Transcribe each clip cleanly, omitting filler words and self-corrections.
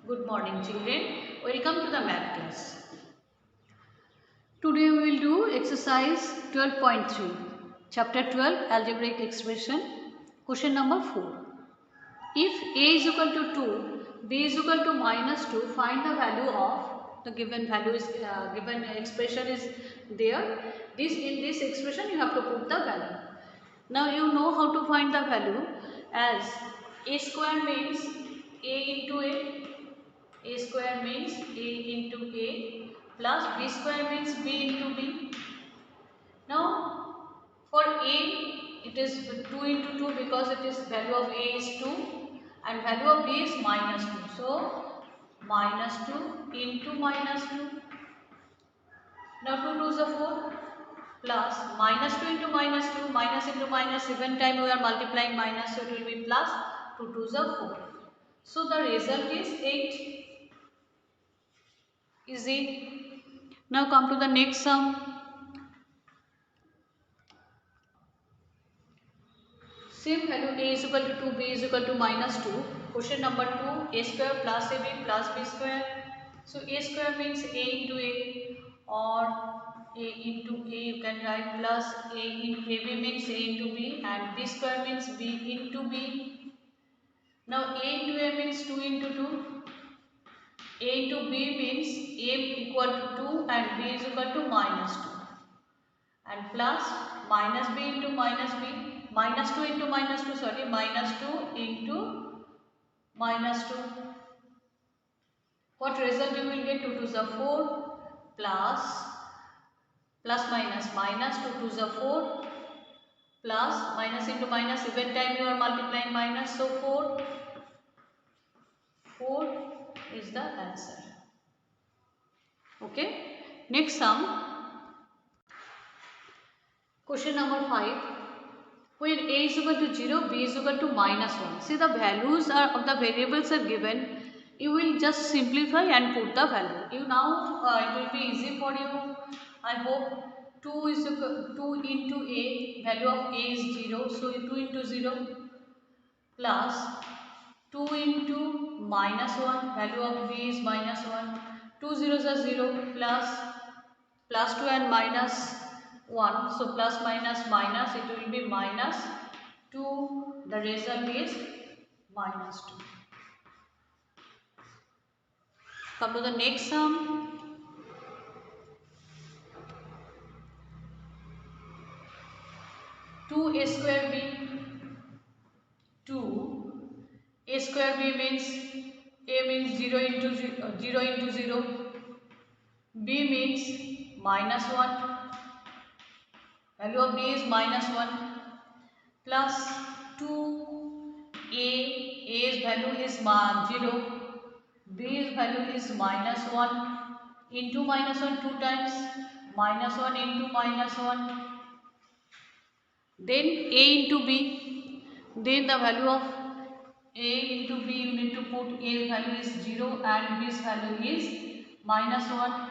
Good morning children. Welcome to the math class. Today we will do exercise 12.3. Chapter 12 algebraic expression. Question number 4. If a is equal to 2, b is equal to minus 2, find the value of the given value is given expression is there. In this expression you have to put the value. Now you know how to find the value as a square means a into a square means a into a plus b square means b into b. Now for a it is 2 into 2 because it is value of a is 2 and value of b is minus 2. So minus 2 into minus 2. Now 2 2s are 4 plus minus 2 into minus even time we are multiplying minus, so it will be plus 2 2s are 4. So the result is 8. Easy. Now come to the next sum. Same value a is equal to 2, b is equal to minus 2. Question number 2, a square plus ab plus b square. So a square means a into a or a into a you can write plus a in ab means a into b and b square means b into b. Now a into a means 2 into 2. A into b means a equal to 2 and b is equal to minus 2 and plus minus b into minus b, minus 2 into minus 2, sorry, minus 2 into minus 2. What result you will get? 2 2s are 4 plus minus 2 2s are 4 plus minus into minus, even time you are multiplying minus, so 4 is the answer. Okay, next sum. Question number 5. When a is equal to 0, b is equal to minus 1. See, the values of the variables are given. You will just simplify and put the value. You now it will be easy for you. I hope 2 is equal 2 into a, value of a is 0. So 2 into 0 plus 2 into minus 1, value of b is minus 1. 2 zeros are 0 plus 2 and minus 1. So plus minus minus, it will be minus 2. The result is minus 2. Come to the next sum. Two a square b. 2 a square b means a means 0 into 0, b means minus 1, value of b is minus 1 plus 2 a's value is 0, b's value is minus 1 into minus 1 2 times, minus 1 into minus 1, then a into b, then the value of a into b you need to put a's value is 0 and b's value is minus 1.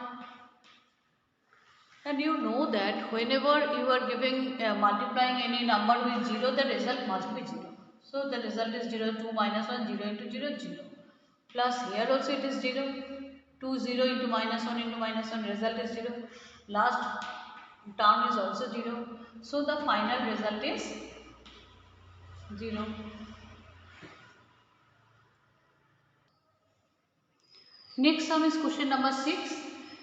And you know that whenever you are giving multiplying any number with 0, the result must be 0. So the result is 0, 2 minus 1, 0 into 0, 0. Plus here also it is 0, 2, 0 into minus 1, result is 0. Last term is also 0. So the final result is 0. Next sum is question number 6.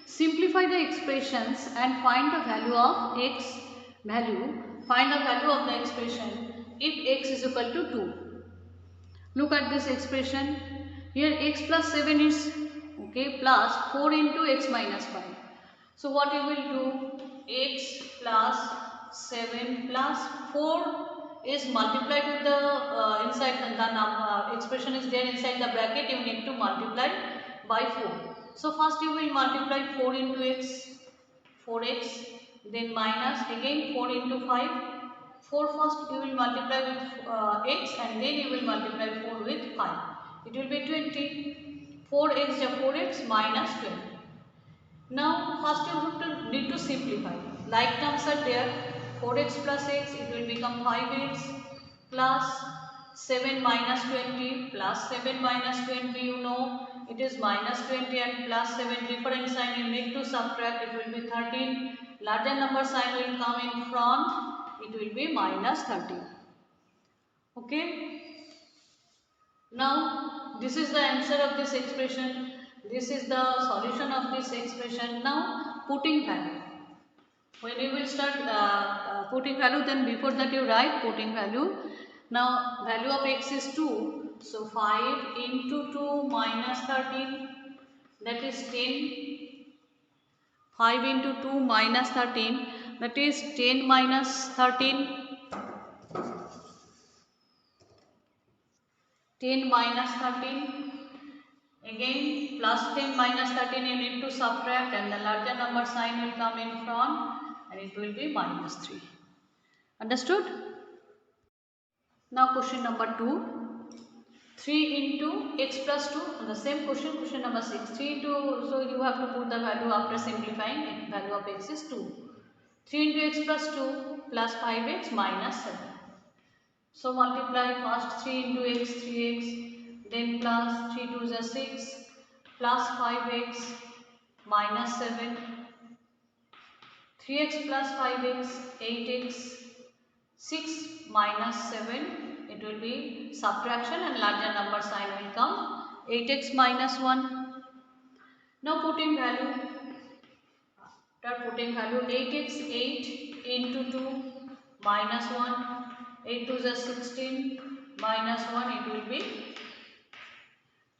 Simplify the expressions and find the value of x value. Find the value of the expression if x is equal to 2. Look at this expression. Here x plus 7 is okay plus 4 into x minus 5. So what you will do? X plus 7 plus 4 is multiplied with the inside the expression is there inside the bracket. You need to multiply by 4. So first you will multiply 4 into x, 4x, then minus again 4 into 5. 4 first you will multiply with x and then you will multiply 4 with 5. It will be 20. 4x is 4x minus 20. Now first you have to need to simplify. Like terms are there. 4x plus x, it will become 5x plus 7 minus 20 plus 7 minus 20, you know it is minus 20 and plus 7. Different sign you need to subtract. It will be 13. Larger number sign will come in front. It will be minus 13. Okay. Now this is the answer of this expression. This is the solution of this expression. Now putting value. When you will start putting value, then before that you write putting value. Now value of x is 2. So 5 into 2 minus 13, that is 10. 5 into 2 minus 13, that is 10 minus 13. 10 minus 13. Again plus 10 minus 13 you need to subtract, and the larger number sign will come in front and it will be minus 3. Understood? Now question number 2. 3 into x plus 2, and the same question number 6. 3 into, so you have to put the value after simplifying. Value of x is 2. 3 into x plus 2 plus 5x minus 7. So multiply first 3 into x, 3x, then plus 3 2 is 6, plus 5x minus 7, 3x plus 5x, 8x, 6 minus 7, it will be subtraction and larger number sign will come, 8x minus 1. Now putting value, after putting value 8x, 8 into 2 minus 1, 8 2 is 16 minus 1, it will be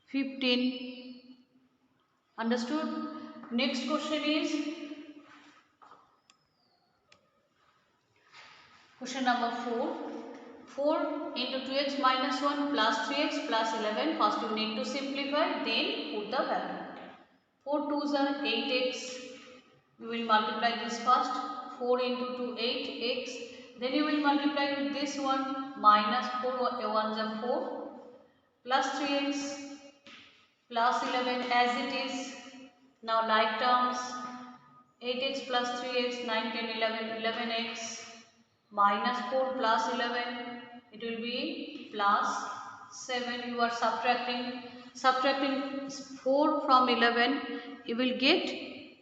15. Understood? Next question is question number 4. 4 into 2x minus 1 plus 3x plus 11. First you need to simplify, then put the value. 4 2s are 8x. You will multiply this first. 4 into 2 8x. Then you will multiply with this one, minus 4 1s are 4 plus 3x plus 11 as it is. Now like terms, 8x plus 3x, 9 10 11, 11x minus 4 plus 11, it will be plus 7. You are subtracting 4 from 11, you will get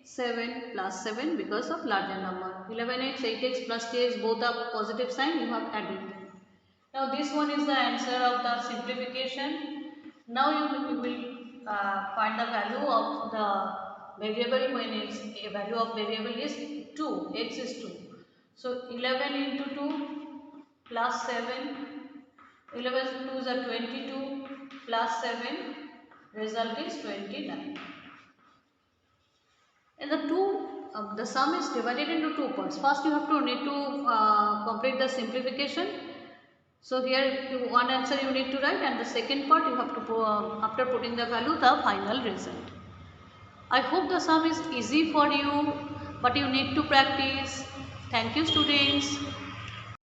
7 plus 7 because of larger number. 11x, 8x plus 3x, both are positive sign, you have added them. Now this one is the answer of the simplification. Now you will find the value of the variable when its value of variable is 2, x is 2. So 11 into 2 plus 7, 11 2s are 22 plus 7, result is 29. And the sum is divided into 2 parts. First you need to complete the simplification. So here one answer you need to write, and the second part you have to after putting the value, the final result. I hope the sum is easy for you, but you need to practice. Thank you students.